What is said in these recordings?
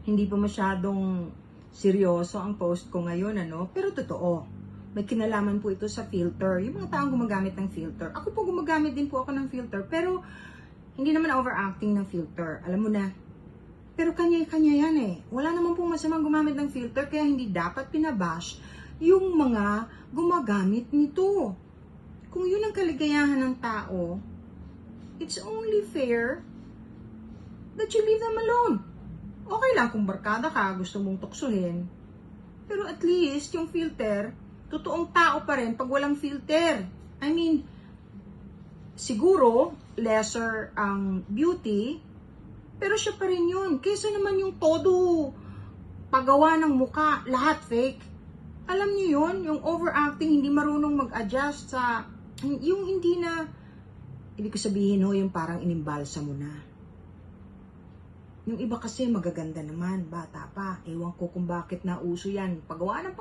hindi pa masyadong seryoso ang post ko ngayon, ano? Pero totoo, may kinalaman po ito sa filter. Yung mga taong gumagamit ng filter. Ako po gumagamit din po ako ng filter, pero hindi naman overacting ng filter. Alam mo na. Pero kanya-kanya yan eh. Wala naman po masamang gumamit ng filter, kaya hindi dapat pinabash yung mga gumagamit nito. Kung yun ang kaligayahan ng tao, it's only fair that you leave them alone. Okay lang kung barkada ka, gusto mong tuksuhin. Pero at least yung filter, totoong tao pa rin pag walang filter. I mean, siguro, lesser ang beauty, pero siya pa rin yun. Kaysa naman yung todo paggawa ng muka, lahat fake. Alam niyo yun, yung overacting, hindi marunong mag-adjust sa, yung hindi na, ibig ko sabihin ho, yung parang inimbalsa mo na. Yung iba kasi magaganda naman, bata pa. Ewan ko kung bakit nauso yan. Paggawa ng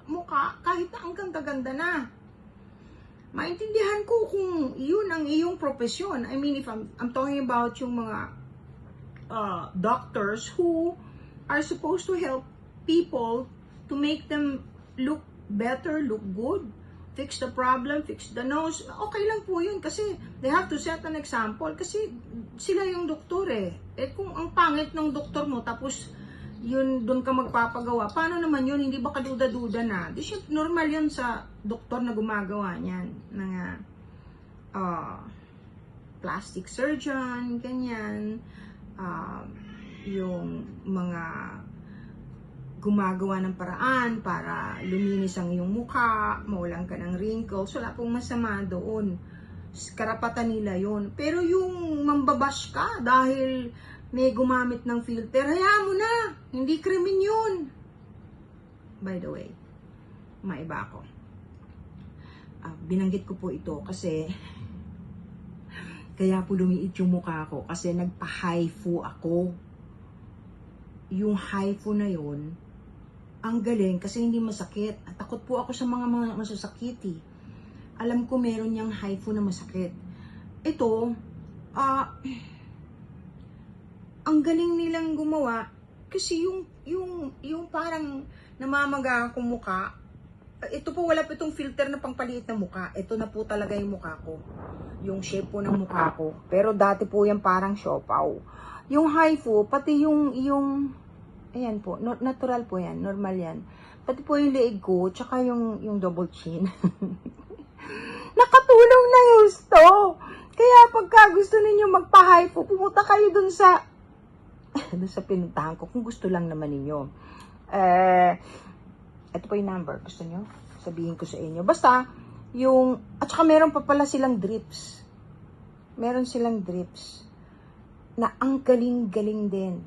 mukha, kahit na ang ganda-ganda na. Maintindihan ko kung yun ang iyong profesyon. I mean, if I'm talking about yung mga doctors who are supposed to help people to make them look better, look good, fix the problem, fix the nose, okay lang po yun kasi they have to set an example kasi sila yung doktor eh. Eh kung ang pangit ng doktor mo tapos yun doon ka magpapagawa, paano naman yun? Hindi ba kaduda-duda na? Di siya normal yun sa doktor na gumagawa niyan. Mga plastic surgeon, ganyan. Yung mga gumagawa ng paraan para luminis ang iyong mukha, mawalan ka ng wrinkles, wala pong masama doon. Karapatan nila yun. Pero yung mambabash ka dahil may gumamit ng filter, hayaan mo na. Hindi krimen yun. By the way, maiba ako. Binanggit ko po ito kasi kaya po lumiit yung mukha ko kasi nagpa-HIFU ako. Yung HIFU na yun, ang galing kasi hindi masakit. At takot po ako sa mga masasakit eh. Alam ko meron niyang HIFU na masakit. Ito, ang galing nilang gumawa kasi yung parang namamaga akong mukha. Ito po wala po itong filter na pangpaliit na mukha. Ito na po talaga yung mukha ko. Yung shape po ng mukha ko. Pero dati po yan parang siopaw. Yung HIFU, pati yung ayan po, natural po yan, normal yan. Pati po yung leeg ko, tsaka yung double chin. Nakatulong na gusto. Kaya pagka gusto ninyo magpa-HIFU, pumunta kayo dun sa pinuntahan ko, kung gusto lang naman ninyo. Ito po yung number, gusto nyo? Sabihin ko sa inyo. Basta, at saka meron pa pala silang drips. Meron silang drips. Na ang galing-galing din.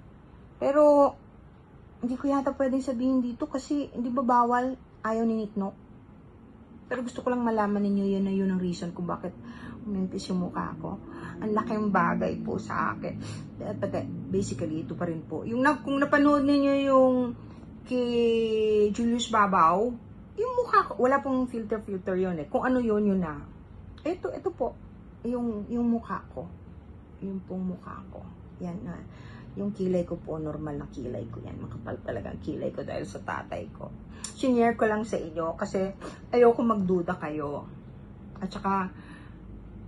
Pero, hindi ko yata pwedeng sabihin dito kasi hindi ba bawal, ayaw ni Niknok. Pero gusto ko lang malaman ninyo yun na yun ang reason kung bakit umimpis yung mukha ko. Ang laking bagay po sa akin. Basically, ito pa rin po. Kung napanood ninyo yung kay Julius Babaw, yung mukha ko, wala pong filter yun eh. Kung ano yun na. Ito po, yung mukha ko. Yung pong mukha ko. Yan na. Yung kilay ko po, normal na kilay ko yan. Makapal talaga ang kilay ko dahil sa tatay ko. Sinare ko lang sa inyo kasi ayoko magduda kayo. At saka,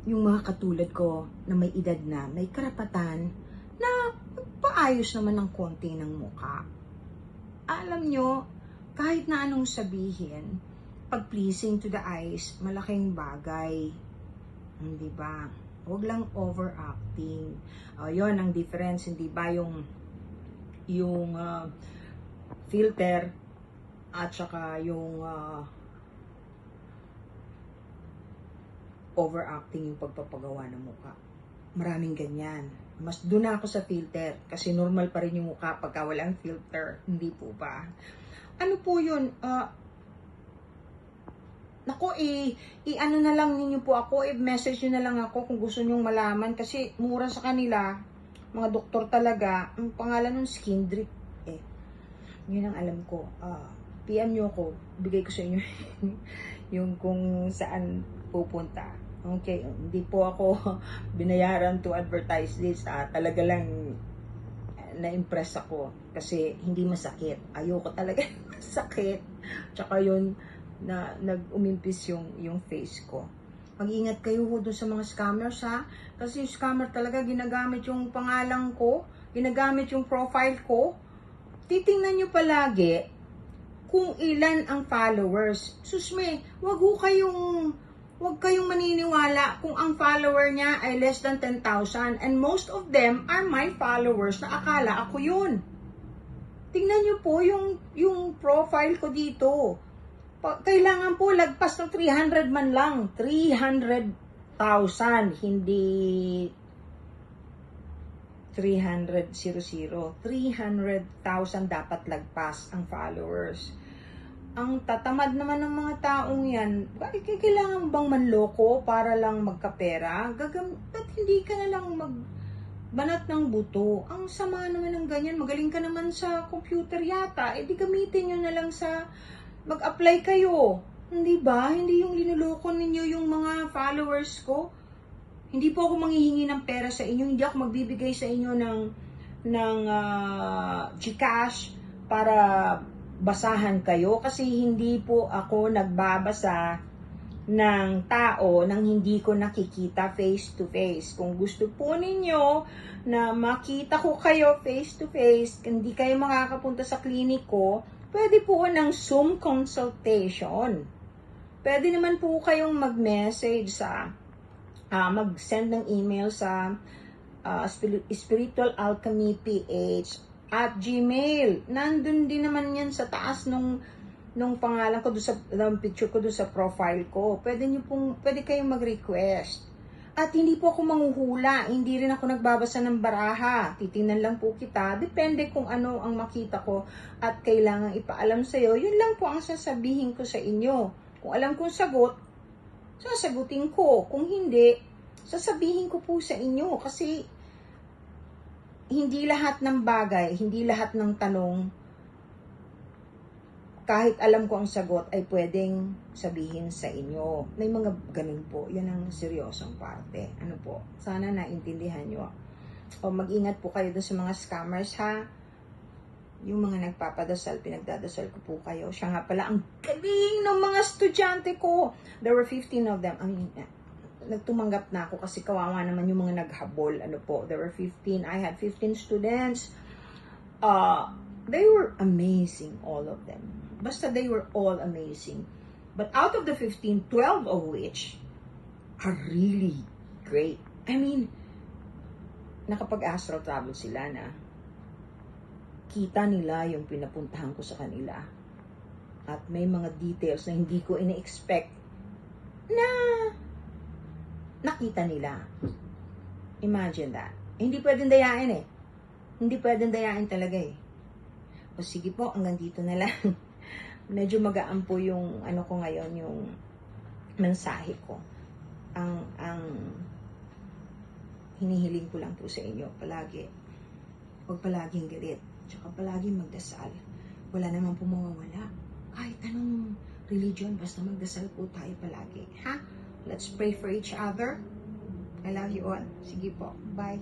yung mga katulad ko na may edad na, may karapatan na paayos naman ng konti ng mukha. Alam nyo, kahit na anong sabihin, pag pleasing to the eyes, malaking bagay. Hindi ba? Huwag lang overacting. Yun ang difference, hindi ba yung filter at saka yung overacting yung pagpapagawa ng mukha. Maraming ganyan. Mas doon ako sa filter kasi normal pa rin yung mukha pagka walang filter. Hindi po ba? Ano po yun? Naku, ano na lang ninyo po ako, message nyo na lang ako kung gusto nyong malaman kasi mura sa kanila, mga doktor talaga, ang pangalan ng Skin Drip, yun ang alam ko. PM nyo ako, bigay ko sa inyo yung kung saan pupunta. Okay, hindi po ako binayaran to advertise this, talaga lang na-impress ako kasi hindi masakit. Ayoko talaga masakit. Tsaka yun, nag-umimpis yung face ko. Mag-ingat kayo doon sa mga scammers, ha? Kasi yung scammer talaga ginamit yung pangalan ko, ginagamit yung profile ko. Titingnan nyo palagi kung ilan ang followers. Susme, wag kayong maniniwala kung ang follower niya ay less than 10,000 and most of them are my followers na akala ako yun. Tingnan nyo po yung profile ko dito. Kailangan po lagpas ng 300 man lang. 300,000, hindi 300,000. 300,000 dapat lagpas ang followers. Ang tatamad naman ng mga taong yan, kailangan bang manloko para lang magkapera? Ba't hindi ka na lang magbanat ng buto? Ang sama naman ng ganyan, magaling ka naman sa computer yata, di gamitin nyo na lang sa mag-apply kayo. Hindi ba? Hindi yung linuloko ninyo yung mga followers ko. Hindi po ako manghihingi ng pera sa inyo, hindi ako magbibigay sa inyo ng GCash para basahan kayo kasi hindi po ako nagbabasa ng tao nang hindi ko nakikita face to face. Kung gusto po ninyo na makita ko kayo face to face, hindi kayo makakapunta sa klinik ko, pwede po ng Zoom consultation. Pwede naman po kayong mag-message mag-send ng email sa spiritualalchemyph@gmail. Nandun din naman yan sa taas nung pangalan ko, ng picture ko doon sa profile ko. Pwede kayong mag-request. At hindi po ako manghuhula, hindi rin ako nagbabasa ng baraha. Titingnan lang po kita, depende kung ano ang makita ko at kailangan ipaalam sa'yo. Yun lang po ang sasabihin ko sa inyo. Kung alam kong sagot, sasagutin ko. Kung hindi, sasabihin ko po sa inyo kasi hindi lahat ng bagay, hindi lahat ng tanong, kahit alam ko ang sagot, ay pwedeng sabihin sa inyo. May mga ganun po. Yan ang seryosong parte. Ano po? Sana naintindihan nyo. O mag-ingat po kayo doon sa mga scammers, ha? Yung mga nagpapadasal, pinagdadasal ko po kayo. Siya nga pala, ang galing ng mga estudyante ko. There were 15 of them. Nagtumanggap na ako kasi kawawa naman yung mga naghabol. Ano po, there were 15. I had 15 students. They were amazing, all of them. Basta they were all amazing. But out of the 15, 12 of which are really great. I mean, nakapag-astral travel sila na kita nila yung pinapuntahan ko sa kanila. At may mga details na hindi ko ina-expect na nakita nila. Imagine that. Hindi pwedeng dayain eh. Hindi pwedeng dayain talaga eh. O sige po, hanggang dito na lang. Medyo magaan po yung ano ko ngayon, yung mensahe ko. Ang hinihiling ko lang po sa inyo palagi. Huwag palaging galit. Tsaka palaging magdasal. Wala naman po mawawala. Kahit anong religion, basta magdasal po tayo palagi. Ha? Let's pray for each other. I love you all. Sige po. Bye.